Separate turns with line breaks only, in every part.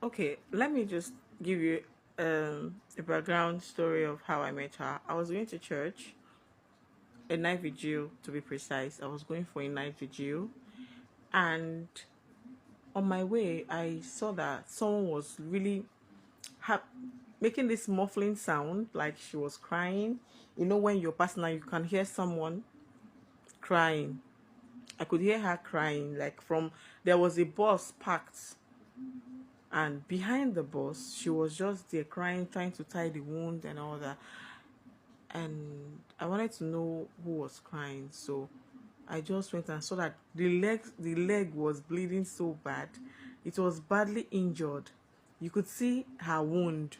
Okay, let me just give you a background story of how I met her. I was going to church, a night vigil to be precise. I was going for a night vigil, and on my way, I saw that someone was really ha- making this muffling sound, like she was crying. You know, when you're passing and you can hear someone crying. I could hear her crying, like from there was a bus parked, and behind the bus, she was just there crying, trying to tie the wound and all that. And I wanted to know who was crying, so I just went and saw that the leg was bleeding so bad. It was badly injured. You could see her wound,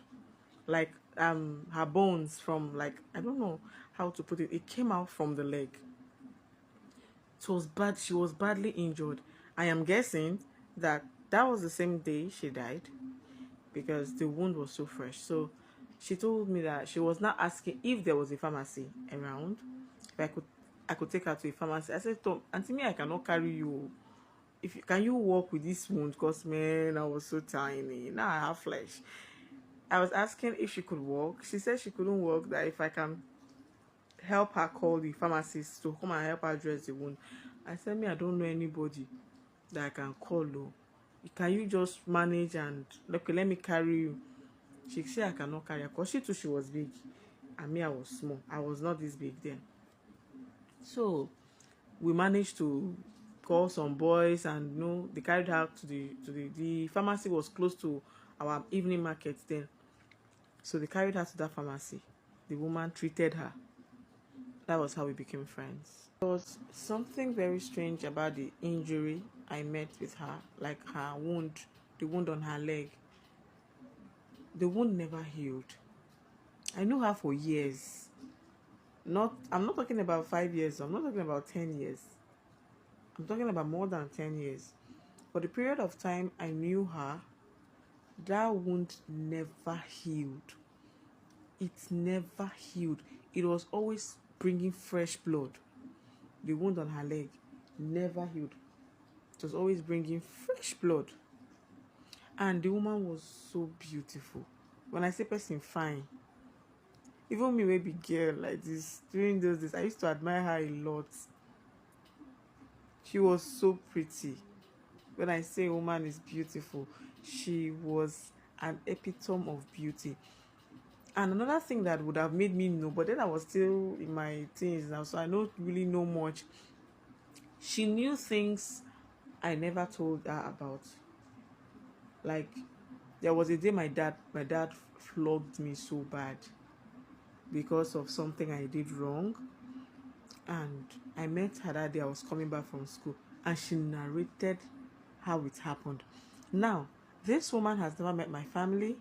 like her bones from, like, I don't know how to put it. It came out from the leg. It was bad. She was badly injured. I am guessing that that was the same day she died because the wound was so fresh. So she told me that she was not asking if there was a pharmacy around, if I could take her to a pharmacy. I said, Tom, Auntie, me, I cannot carry you. If you can, you walk with this wound? Because man, I was so tiny. Now I have flesh. I was asking if she could walk. She said she couldn't walk. That if I can help her call the pharmacist to come and help her dress the wound. I said, me, I don't know anybody that I can call. Though. Can you just manage and okay, let me carry you? She said I cannot carry her because she too, she was big, and me, I was small. I was not this big then. So we managed to call some boys, and they carried her to the pharmacy was close to our evening market then. So they carried her to that pharmacy. The woman treated her. That was how we became friends. There was something very strange about the injury I met with her, like her wound, the wound on her leg. The wound never healed. I knew her for years. I'm not talking about 5 years. I'm not talking about 10 years. I'm talking about more than 10 years. For the period of time I knew her, that wound never healed. It never healed. It was always bringing fresh blood. The wound on her leg never healed. It was always bringing fresh blood. And the woman was so beautiful. When I say person fine, even me, wey be girl like this, during those days, I used to admire her a lot. She was so pretty. When I say woman is beautiful, she was an epitome of beauty. And another thing that would have made me know, but then I was still in my teens now, so I don't really know much. She knew things I never told her about. Like, there was a day my dad flogged me so bad because of something I did wrong. And I met her that day. I was coming back from school, and she narrated how it happened. Now, this woman has never met my family.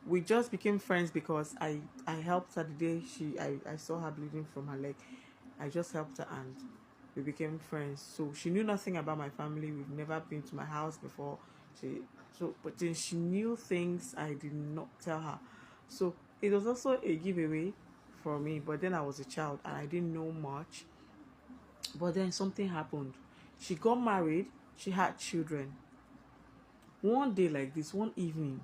We just became friends because I helped her the day I saw her bleeding from her leg. I just helped her and we became friends. So she knew nothing about my family. We've never been to my house before. But then she knew things I did not tell her. So it was also a giveaway for me. But then I was a child and I didn't know much. But then something happened. She got married. She had children. One day like this, one evening,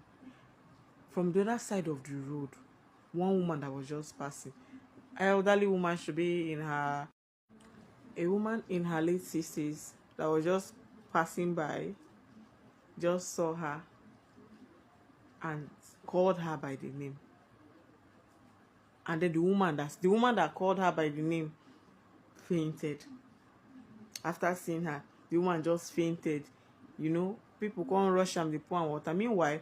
from the other side of the road, one woman that was just passing, an elderly woman, should be a woman in her late 60s, that was just passing by, just saw her and called her by the name. And then the woman that called her by the name fainted. After seeing her, the woman just fainted. People can't rush am, dey pour am water. Meanwhile,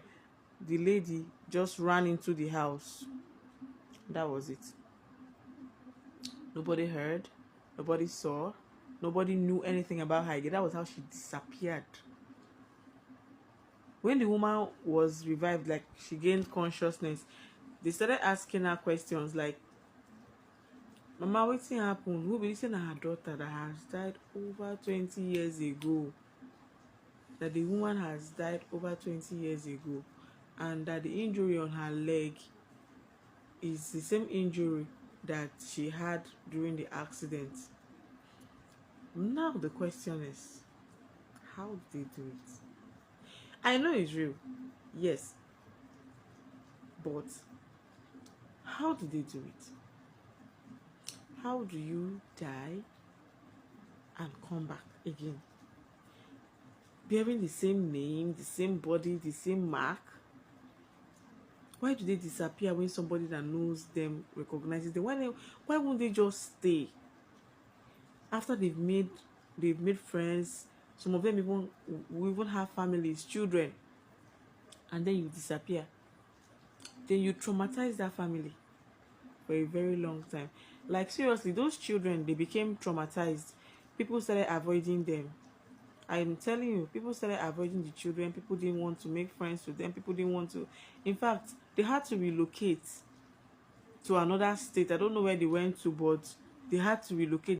the lady just ran into the house. That was it. Nobody heard, nobody saw, nobody knew anything about her again. That was how she disappeared. When the woman was revived, like she gained consciousness, they started asking her questions like, Mama, wetin happen? Who be saying her daughter that has died over 20 years ago? That the woman has died over 20 years ago, and that the injury on her leg is the same injury that she had during the accident. Now the question is, how did they do it? I know it's real. Yes, but how do they do it? How do you die and come back again? Bearing the same name, the same body, the same mark? Why do they disappear when somebody that knows them recognizes them? Why won't they just stay? After they've made friends, some of them even will even have families, children, and then you disappear. Then you traumatize that family for a very long time. Like seriously, those children, they became traumatized. People started avoiding them. I'm telling you, people started avoiding the children. People didn't want to make friends with them. People didn't want to. In fact, they had to relocate to another state. I don't know where they went to, but they had to relocate.